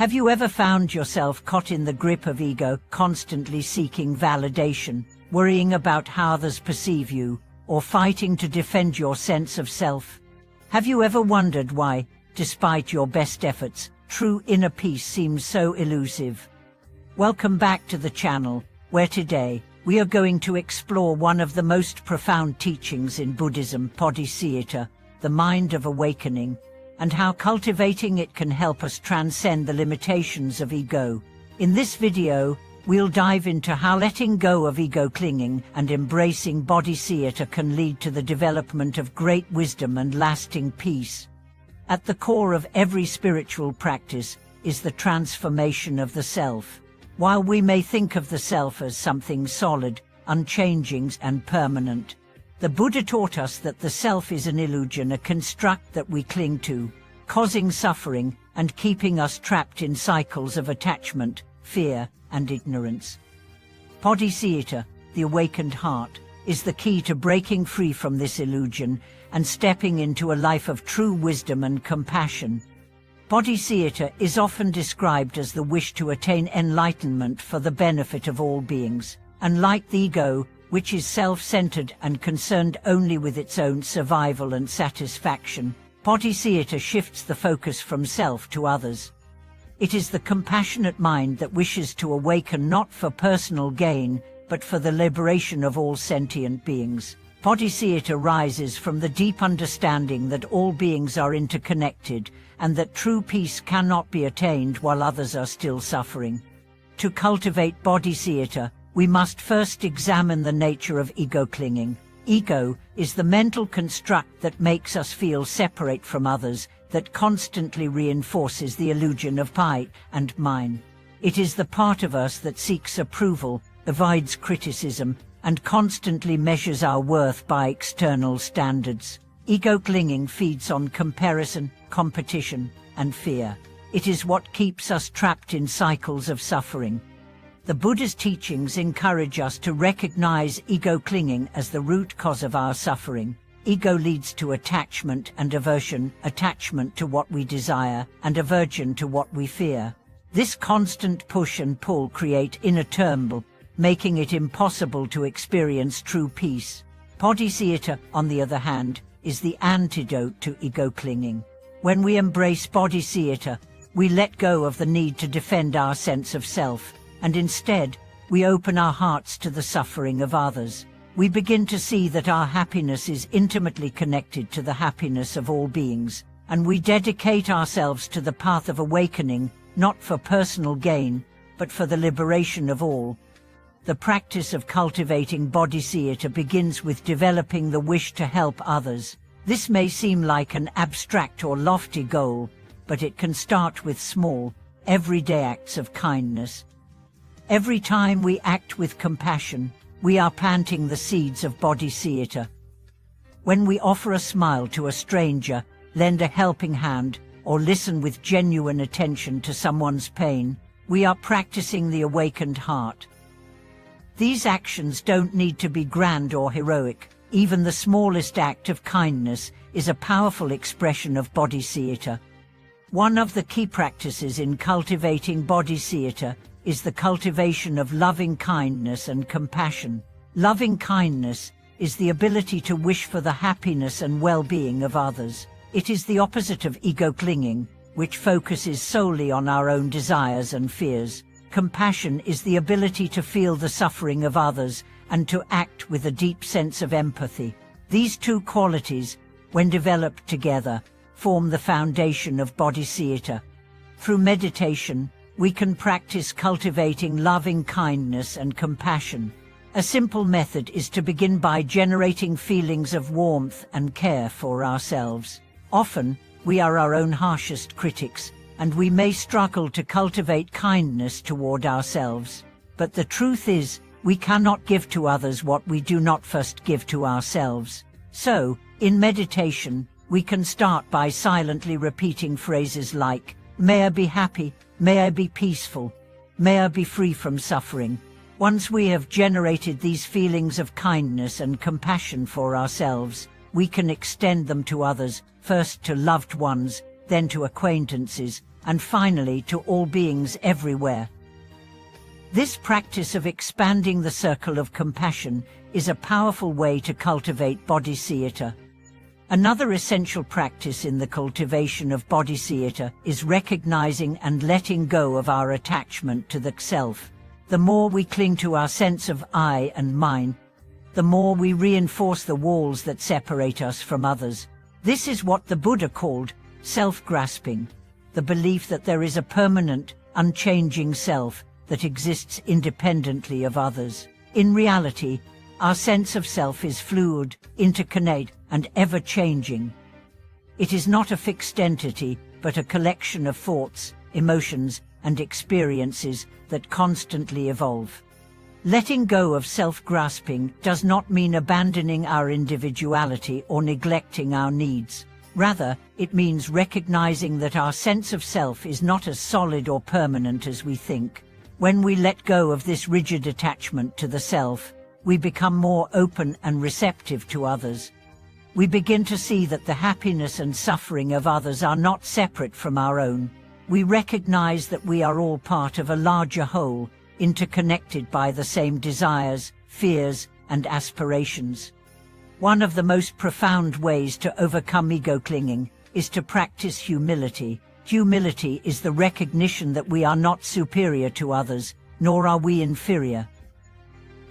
Have you ever found yourself caught in the grip of ego, constantly seeking validation, worrying about how others perceive you, or fighting to defend your sense of self? Have you ever wondered why, despite your best efforts, true inner peace seems so elusive? Welcome back to the channel, where today we are going to explore one of the most profound teachings in Buddhism, Bodhicitta, the mind of awakening, and how cultivating it can help us transcend the limitations of ego. In this video, we'll dive into how letting go of ego clinging and embracing Bodhicitta can lead to the development of great wisdom and lasting peace. At the core of every spiritual practice is the transformation of the self. While we may think of the self as something solid, unchanging, and permanent, the Buddha taught us that the self is an illusion, a construct that we cling to, causing suffering and keeping us trapped in cycles of attachment, fear, and ignorance. Bodhicitta, the awakened heart, is the key to breaking free from this illusion and stepping into a life of true wisdom and compassion. Bodhicitta is often described as the wish to attain enlightenment for the benefit of all beings. Unlike the ego, which is self-centered and concerned only with its own survival and satisfaction, Bodhicitta shifts the focus from self to others. It is the compassionate mind that wishes to awaken not for personal gain, but for the liberation of all sentient beings. Bodhicitta rises from the deep understanding that all beings are interconnected and that true peace cannot be attained while others are still suffering. To cultivate Bodhicitta, we must first examine the nature of ego clinging. Ego is the mental construct that makes us feel separate from others, that constantly reinforces the illusion of I and mine. It is the part of us that seeks approval, avoids criticism, and constantly measures our worth by external standards. Ego clinging feeds on comparison, competition, and fear. It is what keeps us trapped in cycles of suffering. The Buddha's teachings encourage us to recognize ego clinging as the root cause of our suffering. Ego leads to attachment and aversion, attachment to what we desire, and aversion to what we fear. This constant push and pull create inner turmoil, making it impossible to experience true peace. Bodhicitta, on the other hand, is the antidote to ego clinging. When we embrace Bodhicitta, we let go of the need to defend our sense of self, and instead, we open our hearts to the suffering of others. We begin to see that our happiness is intimately connected to the happiness of all beings, and we dedicate ourselves to the path of awakening, not for personal gain, but for the liberation of all. The practice of cultivating Bodhicitta begins with developing the wish to help others. This may seem like an abstract or lofty goal, but it can start with small, everyday acts of kindness. Every time we act with compassion, we are planting the seeds of Bodhicitta. When we offer a smile to a stranger, lend a helping hand, or listen with genuine attention to someone's pain, we are practicing the awakened heart. These actions don't need to be grand or heroic. Even the smallest act of kindness is a powerful expression of Bodhicitta. One of the key practices in cultivating Bodhicitta is the cultivation of loving kindness and compassion. Loving kindness is the ability to wish for the happiness and well-being of others. It is the opposite of ego clinging, which focuses solely on our own desires and fears. Compassion is the ability to feel the suffering of others and to act with a deep sense of empathy. These two qualities, when developed together, form the foundation of Bodhicitta. Through meditation, we can practice cultivating loving kindness and compassion. A simple method is to begin by generating feelings of warmth and care for ourselves. Often, we are our own harshest critics, and we may struggle to cultivate kindness toward ourselves. But the truth is, we cannot give to others what we do not first give to ourselves. So, in meditation, we can start by silently repeating phrases like, "May I be happy, may I be peaceful, may I be free from suffering." Once we have generated these feelings of kindness and compassion for ourselves, we can extend them to others, first to loved ones, then to acquaintances, and finally to all beings everywhere. This practice of expanding the circle of compassion is a powerful way to cultivate Bodhicitta. Another essential practice in the cultivation of Bodhicitta is recognizing and letting go of our attachment to the self. The more we cling to our sense of I and mine, the more we reinforce the walls that separate us from others. This is what the Buddha called self-grasping, the belief that there is a permanent, unchanging self that exists independently of others. In reality, our sense of self is fluid, interconnected, and ever-changing. It is not a fixed entity, but a collection of thoughts, emotions, and experiences that constantly evolve. Letting go of self-grasping does not mean abandoning our individuality or neglecting our needs. Rather, it means recognizing that our sense of self is not as solid or permanent as we think. When we let go of this rigid attachment to the self, we become more open and receptive to others. We begin to see that the happiness and suffering of others are not separate from our own. We recognize that we are all part of a larger whole, interconnected by the same desires, fears, and aspirations. One of the most profound ways to overcome ego clinging is to practice humility. Humility is the recognition that we are not superior to others, nor are we inferior.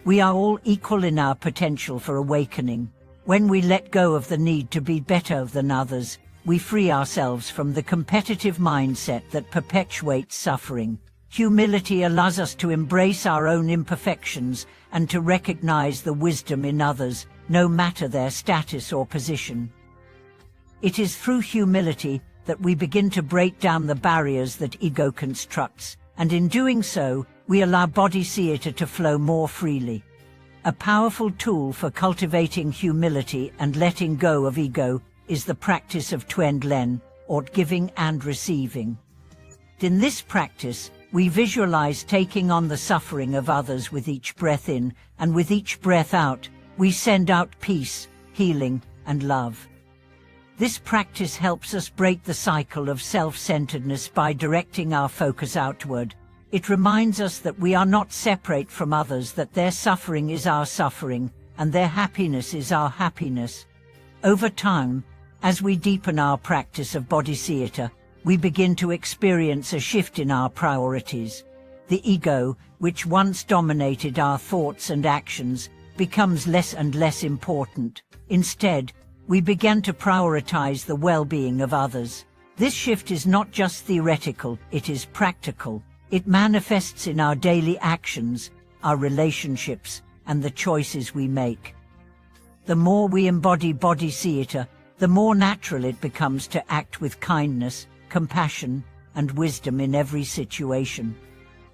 We are all equal in our potential for awakening. When we let go of the need to be better than others, we free ourselves from the competitive mindset that perpetuates suffering. Humility allows us to embrace our own imperfections and to recognize the wisdom in others, no matter their status or position. It is through humility that we begin to break down the barriers that ego constructs, and in doing so, we allow Bodhicitta to flow more freely. A powerful tool for cultivating humility and letting go of ego is the practice of Tuen Len, or giving and receiving. In this practice, we visualize taking on the suffering of others with each breath in, and with each breath out, we send out peace, healing, and love. This practice helps us break the cycle of self-centeredness by directing our focus outward. It reminds us that we are not separate from others, that their suffering is our suffering, and their happiness is our happiness. Over time, as we deepen our practice of Bodhicitta, we begin to experience a shift in our priorities. The ego, which once dominated our thoughts and actions, becomes less and less important. Instead, we begin to prioritize the well-being of others. This shift is not just theoretical, it is practical. It manifests in our daily actions, our relationships, and the choices we make. The more we embody Bodhicitta, the more natural it becomes to act with kindness, compassion, and wisdom in every situation.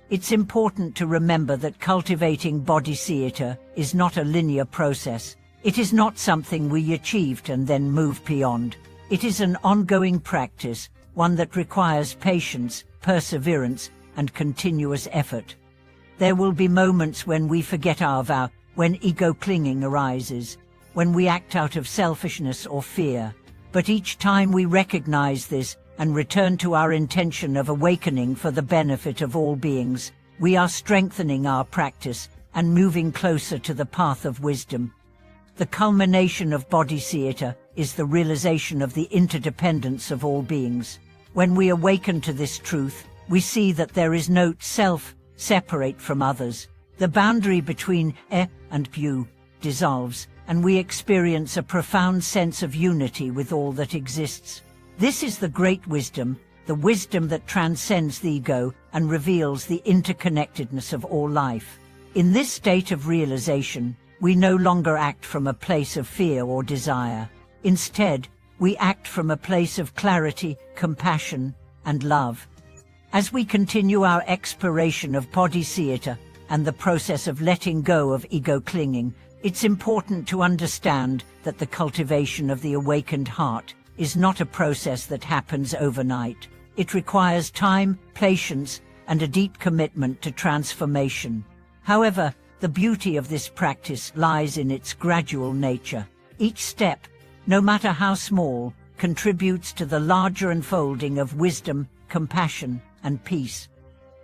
It's important to remember that cultivating Bodhicitta is not a linear process. It is not something we achieved and then move beyond. It is an ongoing practice, one that requires patience, perseverance, and continuous effort. There will be moments when we forget our vow, when ego clinging arises, when we act out of selfishness or fear. But each time we recognize this and return to our intention of awakening for the benefit of all beings, we are strengthening our practice and moving closer to the path of wisdom. The culmination of Bodhicitta is the realization of the interdependence of all beings. When we awaken to this truth, we see that there is no self separate from others. The boundary between and you dissolves, and we experience a profound sense of unity with all that exists. This is the great wisdom, the wisdom that transcends the ego and reveals the interconnectedness of all life. In this state of realization, we no longer act from a place of fear or desire. Instead, we act from a place of clarity, compassion, and love. As we continue our exploration of Bodhicitta and the process of letting go of ego clinging, it's important to understand that the cultivation of the awakened heart is not a process that happens overnight. It requires time, patience, and a deep commitment to transformation. However, the beauty of this practice lies in its gradual nature. Each step, no matter how small, contributes to the larger unfolding of wisdom, compassion, and peace.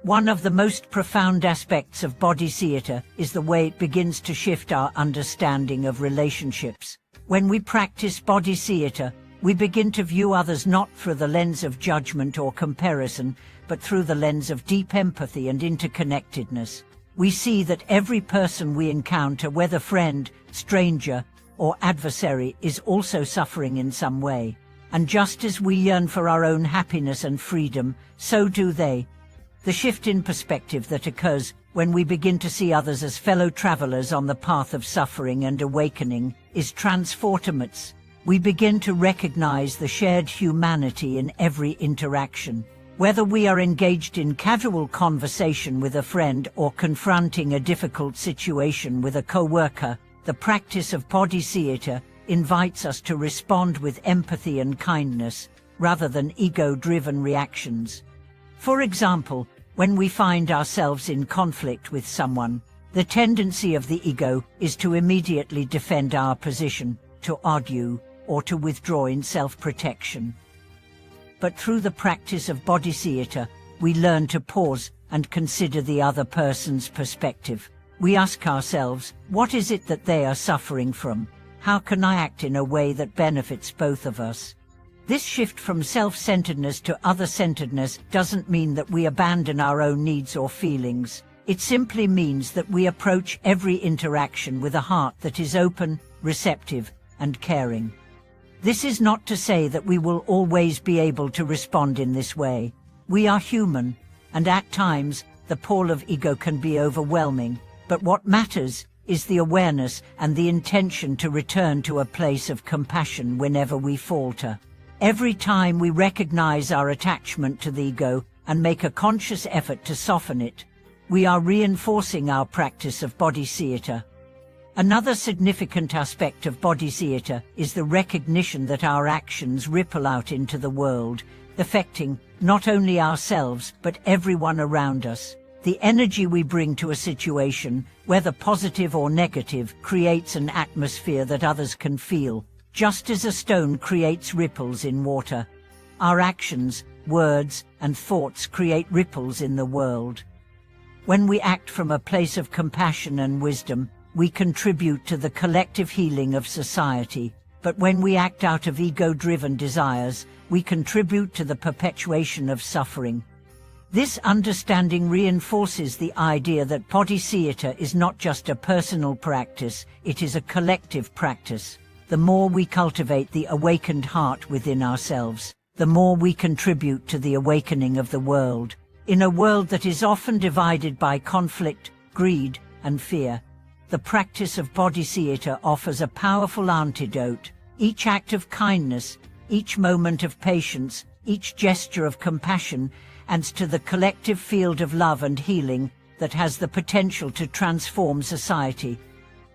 One of the most profound aspects of Bodhicitta is the way it begins to shift our understanding of relationships. When we practice Bodhicitta, we begin to view others not through the lens of judgment or comparison, but through the lens of deep empathy and interconnectedness. We see that every person we encounter, whether friend, stranger, or adversary, is also suffering in some way. And just as we yearn for our own happiness and freedom, so do they. The shift in perspective that occurs when we begin to see others as fellow travelers on the path of suffering and awakening is transformative. We begin to recognize the shared humanity in every interaction. Whether we are engaged in casual conversation with a friend or confronting a difficult situation with a co-worker, the practice of Bodhicitta invites us to respond with empathy and kindness, rather than ego-driven reactions. For example, when we find ourselves in conflict with someone, the tendency of the ego is to immediately defend our position, to argue, or to withdraw in self-protection. But through the practice of Bodhicitta, we learn to pause and consider the other person's perspective. We ask ourselves, what is it that they are suffering from? How can I act in a way that benefits both of us? This shift from self-centeredness to other-centeredness doesn't mean that we abandon our own needs or feelings. It simply means that we approach every interaction with a heart that is open, receptive, and caring. This is not to say that we will always be able to respond in this way. We are human, and at times, the pull of ego can be overwhelming. But what matters is the awareness and the intention to return to a place of compassion whenever we falter. Every time we recognize our attachment to the ego and make a conscious effort to soften it, we are reinforcing our practice of Bodhicitta. Another significant aspect of Bodhicitta is the recognition that our actions ripple out into the world, affecting not only ourselves but everyone around us. The energy we bring to a situation, whether positive or negative, creates an atmosphere that others can feel. Just as a stone creates ripples in water, our actions, words, and thoughts create ripples in the world. When we act from a place of compassion and wisdom, we contribute to the collective healing of society. But when we act out of ego-driven desires, we contribute to the perpetuation of suffering. This understanding reinforces the idea that Bodhicitta is not just a personal practice, it is a collective practice. The more we cultivate the awakened heart within ourselves, the more we contribute to the awakening of the world. In a world that is often divided by conflict, greed, and fear, the practice of Bodhicitta offers a powerful antidote. Each act of kindness, each moment of patience, each gesture of compassion adds to the collective field of love and healing that has the potential to transform society.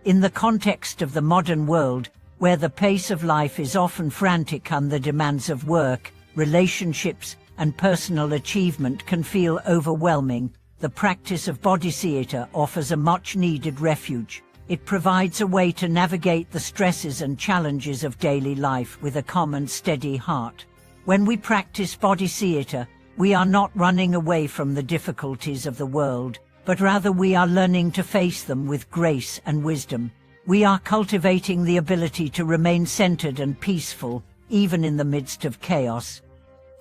In the context of the modern world, where the pace of life is often frantic and the demands of work, relationships, and personal achievement can feel overwhelming, the practice of Bodhicitta offers a much-needed refuge. It provides a way to navigate the stresses and challenges of daily life with a calm and steady heart. When we practice Bodhicitta, we are not running away from the difficulties of the world, but rather we are learning to face them with grace and wisdom. We are cultivating the ability to remain centered and peaceful, even in the midst of chaos.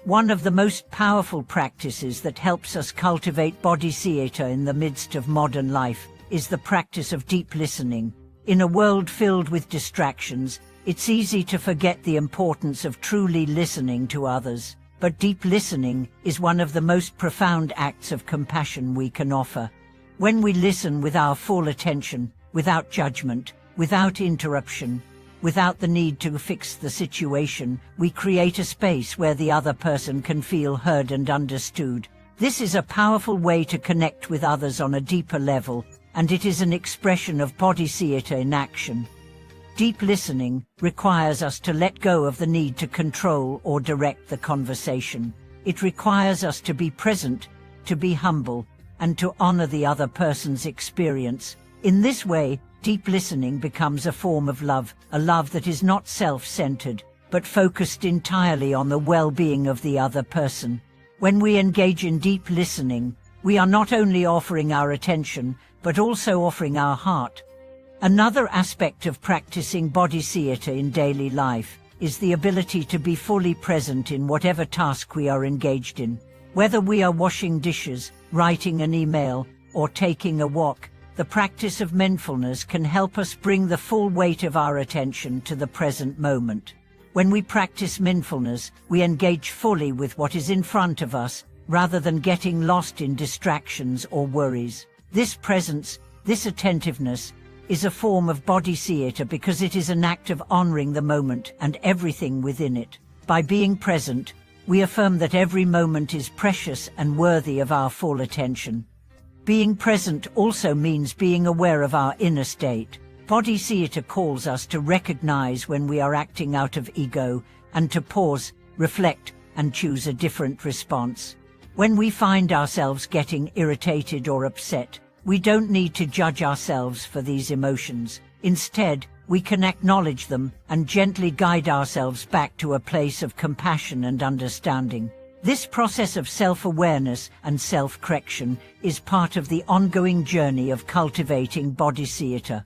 One of the most powerful practices that helps us cultivate Bodhicitta in the midst of modern life is the practice of deep listening. In a world filled with distractions, it's easy to forget the importance of truly listening to others. But deep listening is one of the most profound acts of compassion we can offer. When we listen with our full attention, without judgment, without interruption, without the need to fix the situation, we create a space where the other person can feel heard and understood. This is a powerful way to connect with others on a deeper level, and it is an expression of Bodhicitta in action. Deep listening requires us to let go of the need to control or direct the conversation. It requires us to be present, to be humble, and to honor the other person's experience. In this way, deep listening becomes a form of love, a love that is not self-centered, but focused entirely on the well-being of the other person. When we engage in deep listening, we are not only offering our attention, but also offering our heart. Another aspect of practicing Bodhicitta in daily life is the ability to be fully present in whatever task we are engaged in. Whether we are washing dishes, writing an email, or taking a walk, the practice of mindfulness can help us bring the full weight of our attention to the present moment. When we practice mindfulness, we engage fully with what is in front of us, rather than getting lost in distractions or worries. This presence, this attentiveness, is a form of Bodhicitta because it is an act of honoring the moment and everything within it. By being present, we affirm that every moment is precious and worthy of our full attention. Being present also means being aware of our inner state. Bodhicitta calls us to recognize when we are acting out of ego, and to pause, reflect, and choose a different response. When we find ourselves getting irritated or upset, we don't need to judge ourselves for these emotions. Instead, we can acknowledge them and gently guide ourselves back to a place of compassion and understanding. This process of self-awareness and self-correction is part of the ongoing journey of cultivating Bodhicitta.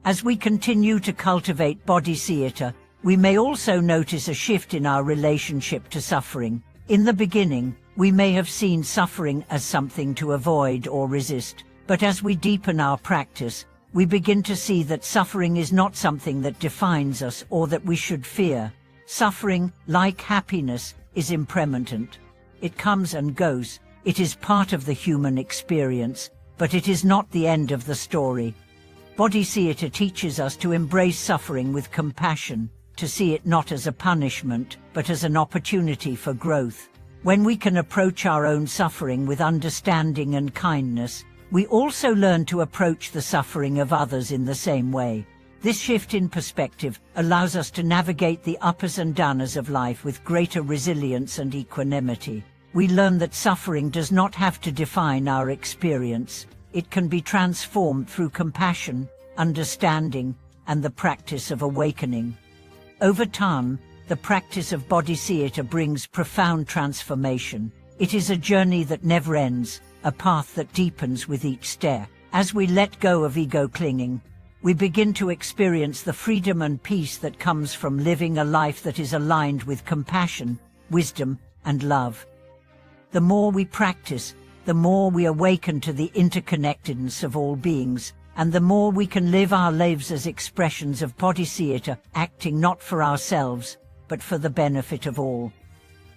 As we continue to cultivate Bodhicitta, we may also notice a shift in our relationship to suffering. In the beginning, we may have seen suffering as something to avoid or resist, but as we deepen our practice, we begin to see that suffering is not something that defines us or that we should fear. Suffering, like happiness, is impermanent. It comes and goes. It is part of the human experience, but it is not the end of the story. Bodhicitta teaches us to embrace suffering with compassion, to see it not as a punishment, but as an opportunity for growth. When we can approach our own suffering with understanding and kindness, we also learn to approach the suffering of others in the same way. This shift in perspective allows us to navigate the uppers and downers of life with greater resilience and equanimity. We learn that suffering does not have to define our experience. It can be transformed through compassion, understanding, and the practice of awakening. Over time, the practice of Bodhicitta brings profound transformation. It is a journey that never ends, a path that deepens with each step. As we let go of ego clinging, we begin to experience the freedom and peace that comes from living a life that is aligned with compassion, wisdom, and love. The more we practice, the more we awaken to the interconnectedness of all beings, and the more we can live our lives as expressions of Bodhicitta, acting not for ourselves, but for the benefit of all.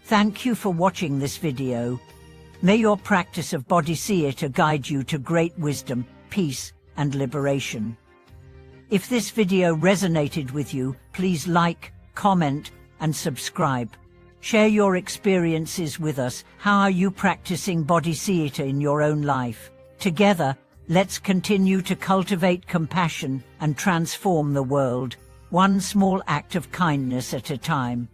Thank you for watching this video. May your practice of Bodhicitta guide you to great wisdom, peace, and liberation. If this video resonated with you, please like, comment, and subscribe. Share your experiences with us. How are you practicing Bodhicitta in your own life? Together, let's continue to cultivate compassion and transform the world, one small act of kindness at a time.